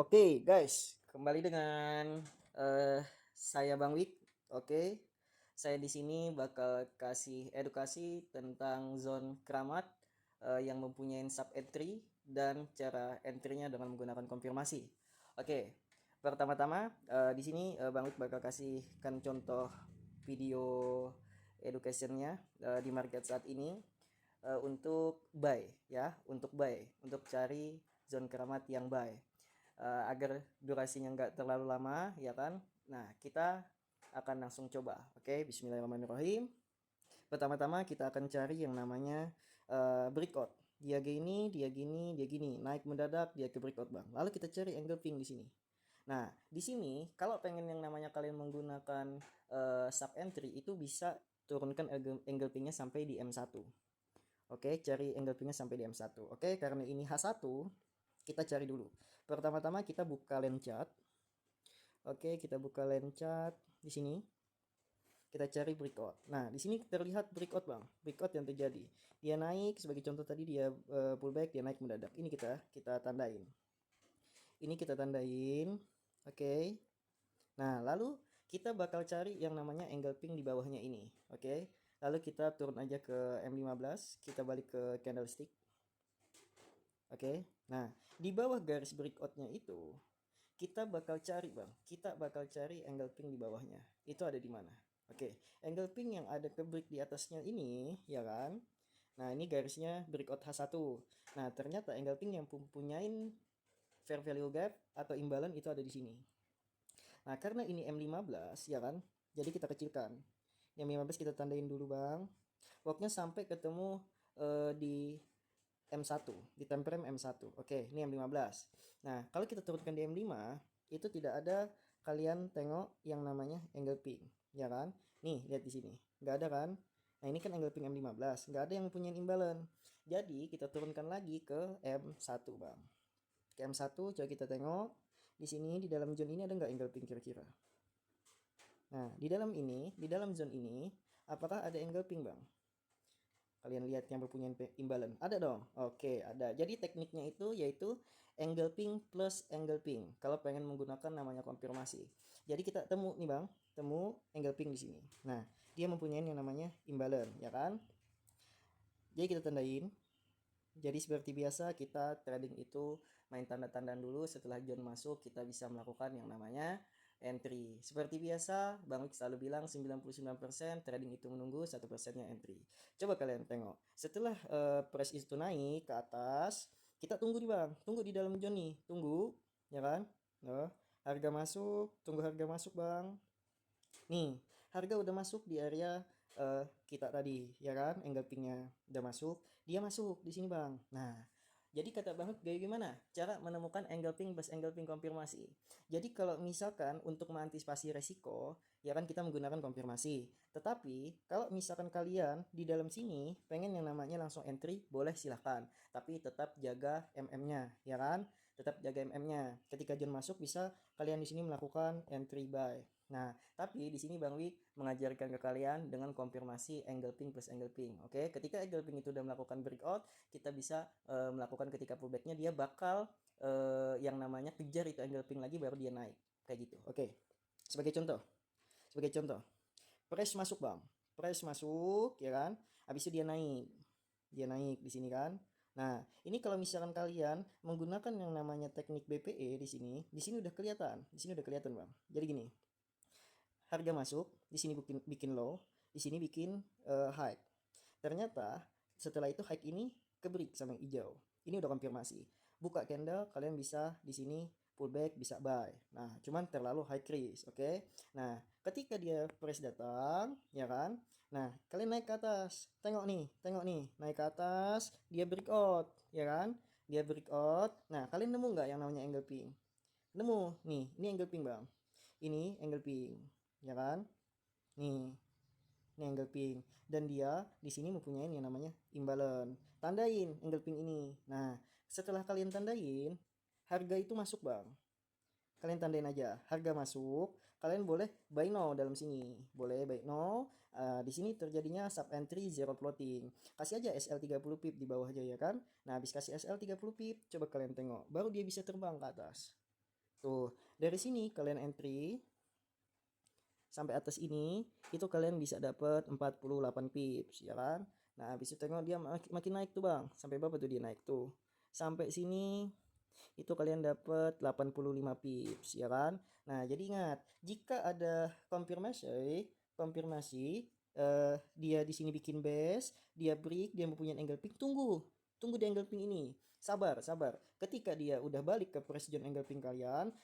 Oke, guys, kembali dengan saya Bang Wik. Oke, saya di sini bakal kasih edukasi tentang zone keramat yang mempunyai sub entry dan cara entry-nya dengan menggunakan konfirmasi. Oke, pertama-tama di sini Bang Wik bakal kasihkan contoh video education-nya di market saat ini untuk buy ya, untuk cari zone keramat yang buy. Agar durasinya nggak terlalu lama ya kan. Nah, kita akan langsung coba. Oke, bismillahirrahmanirrahim. Pertama-tama kita akan cari yang namanya breakout. Dia gini, dia gini, dia gini, naik mendadak dia ke breakout, Bang. Lalu kita cari angle ping di sini. Nah, di sini kalau pengen yang namanya kalian menggunakan sub entry itu bisa turunkan angle pingnya sampai di M1. Oke, cari angle pingnya sampai di M1. Oke, karena ini H1, kita cari dulu. Pertama-tama kita buka line chart. Oke, kita buka line chart di sini. Kita cari breakout. Nah, di sini terlihat breakout, Bang. Breakout yang terjadi. Dia naik sebagai contoh tadi dia pullback, dia naik mendadak. Ini kita tandain. Ini kita tandain. Oke. Nah, lalu kita bakal cari yang namanya angle ping di bawahnya ini. Oke. Lalu kita turun aja ke M15, kita balik ke candlestick. Oke. Nah, di bawah garis breakoutnya itu kita bakal cari, Bang. Kita bakal cari angle ping di bawahnya. Itu ada di mana? Oke, angle ping yang ada ke break di atasnya ini, ya kan? Nah, ini garisnya breakout H1. Nah, ternyata angle ping yang mempunyai fair value gap atau imbalan itu ada di sini. Nah, karena ini M15, ya kan? Jadi kita kecilkan. Yang 15 kita tandain dulu, Bang. Walknya sampai ketemu di M1, di time frame M1. Oke, ini M15. Nah, kalau kita turunkan di M5, itu tidak ada kalian tengok yang namanya angle ping, ya kan? Nih, lihat di sini. Nggak ada kan? Nah, ini kan angle ping M15, nggak ada yang punya imbalan. Jadi, kita turunkan lagi ke M1, Bang. Ke M1, coba kita tengok. Di sini, di dalam zone ini ada nggak angle ping kira-kira? Nah, di dalam zone ini, apakah ada angle ping, Bang? Kalian lihat yang berpunya imbalan. Ada dong? Oke, ada. Jadi tekniknya itu yaitu angle ping plus angle ping. Kalau pengen menggunakan namanya konfirmasi. Jadi kita temu nih, Bang. Temu angle ping di sini. Nah, dia mempunyai yang namanya imbalan, ya kan? Jadi kita tandain. Jadi seperti biasa kita trading itu main tanda-tandaan dulu, setelah John masuk kita bisa melakukan yang namanya entry. Seperti biasa Bang Wik selalu bilang 99% trading itu menunggu, 1%-nya entry. Coba kalian tengok. Setelah price itu naik ke atas, kita tunggu nih, Bang. Tunggu di dalam John nih. Tunggu, ya kan? Nah, harga masuk, tunggu harga masuk, Bang. Nih, harga udah masuk di area kita tadi, ya kan? Angle pingnya udah masuk, dia masuk di sini, Bang. Nah, jadi kata banget kayak gimana cara menemukan angle ping plus angle ping konfirmasi. Jadi kalau misalkan untuk mengantisipasi resiko, ya kan kita menggunakan konfirmasi. Tetapi kalau misalkan kalian di dalam sini pengen yang namanya langsung entry, boleh silahkan. Tapi tetap jaga MM-nya, ya kan? Tetap jaga MM-nya. Ketika John masuk bisa kalian di sini melakukan entry buy. Nah, tapi di sini Bang Wi mengajarkan ke kalian dengan konfirmasi angle ping plus angle ping. Oke, ketika angle ping itu udah melakukan breakout, kita bisa melakukan ketika pullbacknya dia bakal yang namanya kejar itu angle ping lagi baru dia naik kayak gitu. Oke, sebagai contoh, price masuk, Bang. Price masuk, ya kan? Habis itu dia naik di sini kan. Nah, ini kalau misalkan kalian menggunakan yang namanya teknik BPE di sini udah kelihatan. Di sini udah kelihatan, Bang. Jadi gini, harga masuk, di sini bikin low, di sini bikin high. Ternyata setelah itu high ini ke break sama yang hijau. Ini udah konfirmasi. Buka candle, kalian bisa di sini pullback, bisa buy. Nah, cuman terlalu high risk, oke? Nah, ketika dia price datang, ya kan? Nah, kalian naik ke atas. Tengok nih, naik ke atas, dia breakout, ya kan? Dia breakout. Nah, kalian nemu nggak yang namanya angle ping? Nemu, nih, ini angle ping, Bang. Ini angle ping, ya kan? Nih, ini angle ping dan dia di sini mempunyai yang namanya imbalan. Tandain angle ping ini. Nah, setelah kalian tandain, harga itu masuk, Bang. Kalian tandain aja, harga masuk, kalian boleh buy now dalam sini. Boleh buy now. Di sini terjadinya sub entry zero floating. Kasih aja SL 30 pip di bawah aja, ya kan? Nah, habis kasih SL 30 pip, coba kalian tengok, baru dia bisa terbang ke atas. Tuh, dari sini kalian entry sampai atas ini, itu kalian bisa dapat 48 pips, ya kan? Nah, habis itu tengok dia makin naik tuh, Bang. Sampai berapa tuh dia naik tuh? Sampai sini itu kalian dapat 85 pips, ya kan? Nah, jadi ingat, jika ada konfirmasi dia di sini bikin base, dia break, dia mempunyai angle ping, tunggu di angle ping ini. Sabar. Ketika dia udah balik ke press zone angle ping kalian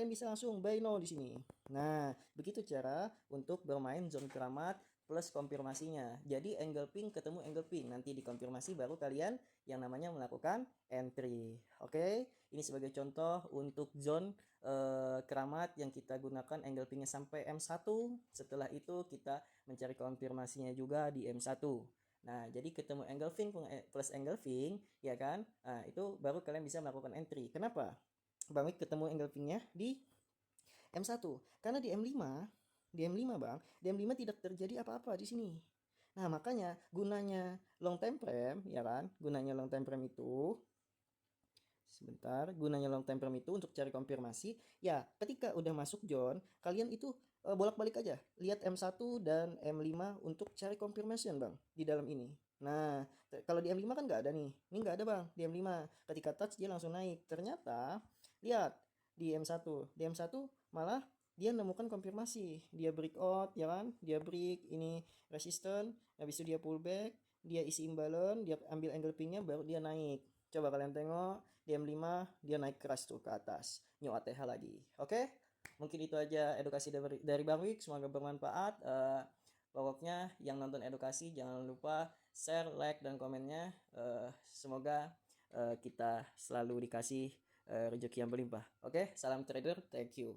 bisa langsung buy no di sini. Nah, begitu cara untuk bermain zone keramat plus konfirmasinya. Jadi angle ping ketemu angle ping, nanti dikonfirmasi baru kalian yang namanya melakukan entry. Oke, ini sebagai contoh untuk zone keramat yang kita gunakan angle pingnya sampai M1. Setelah itu kita mencari konfirmasinya juga di M1. Nah, jadi ketemu angle ping plus angle ping, ya kan? Nah, itu baru kalian bisa melakukan entry. Kenapa? Bang Wik ketemu angle pingnya di M1. Karena di M5 Bang, di M5 tidak terjadi apa-apa di sini. Nah, makanya gunanya long time frame, ya kan? Gunanya long time frame itu gunanya long time frame itu untuk cari konfirmasi. Ya, ketika udah masuk zone, kalian itu bolak-balik aja. Lihat M1 dan M5 untuk cari confirmation, Bang, di dalam ini. Nah, kalau di M5 kan nggak ada nih. Ini nggak ada, Bang, di M5. Ketika touch dia langsung naik. Ternyata, lihat di M1. Di M1 malah dia menemukan konfirmasi. Dia breakout, ya kan? Dia break, ini resistance, habis itu dia pullback, dia isi imbalance, dia ambil angle pingnya, baru dia naik. Coba kalian tengok di M5 dia naik keras tuh ke atas, new ATH lagi. Oke, mungkin itu aja edukasi dari Bang Wik, semoga bermanfaat. Pokoknya yang nonton edukasi jangan lupa share, like, dan komennya. Semoga kita selalu dikasih rezeki yang berlimpah. Oke, salam trader, thank you.